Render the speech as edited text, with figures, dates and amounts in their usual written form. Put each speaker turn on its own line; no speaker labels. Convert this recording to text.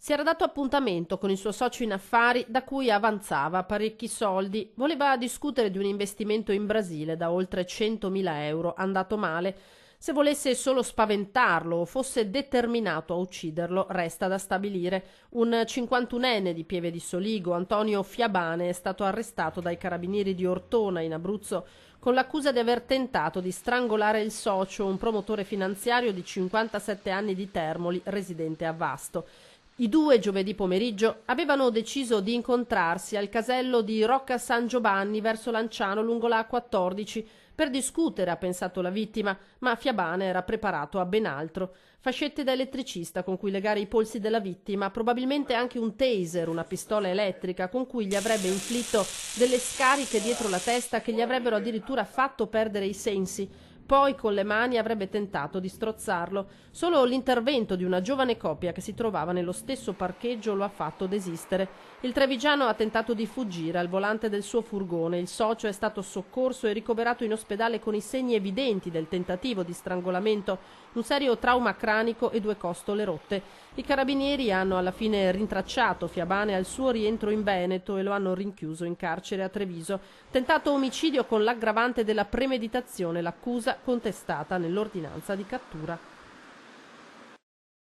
Si era dato appuntamento con il suo socio in affari da cui avanzava parecchi soldi. Voleva discutere di un investimento in Brasile da oltre 100.000 euro, andato male. Se volesse solo spaventarlo o fosse determinato a ucciderlo, resta da stabilire. Un 51enne di Pieve di Soligo, Antonio Fiabane, è stato arrestato dai carabinieri di Ortona, in Abruzzo, con l'accusa di aver tentato di strangolare il socio, un promotore finanziario di 57 anni di Termoli, residente a Vasto. I due giovedì pomeriggio avevano deciso di incontrarsi al casello di Rocca San Giovanni verso Lanciano lungo la A14 per discutere, ha pensato la vittima, ma Fiabane era preparato a ben altro. Fascette da elettricista con cui legare i polsi della vittima, probabilmente anche un taser, una pistola elettrica con cui gli avrebbe inflitto delle scariche dietro la testa che gli avrebbero addirittura fatto perdere i sensi. Poi con le mani avrebbe tentato di strozzarlo. Solo l'intervento di una giovane coppia che si trovava nello stesso parcheggio lo ha fatto desistere. Il trevigiano ha tentato di fuggire al volante del suo furgone. Il socio è stato soccorso e ricoverato in ospedale con i segni evidenti del tentativo di strangolamento, un serio trauma cranico e 2 costole rotte. I carabinieri hanno alla fine rintracciato Fiabane al suo rientro in Veneto e lo hanno rinchiuso in carcere a Treviso. Tentato omicidio con l'aggravante della premeditazione, l'accusa contestata nell'ordinanza di cattura.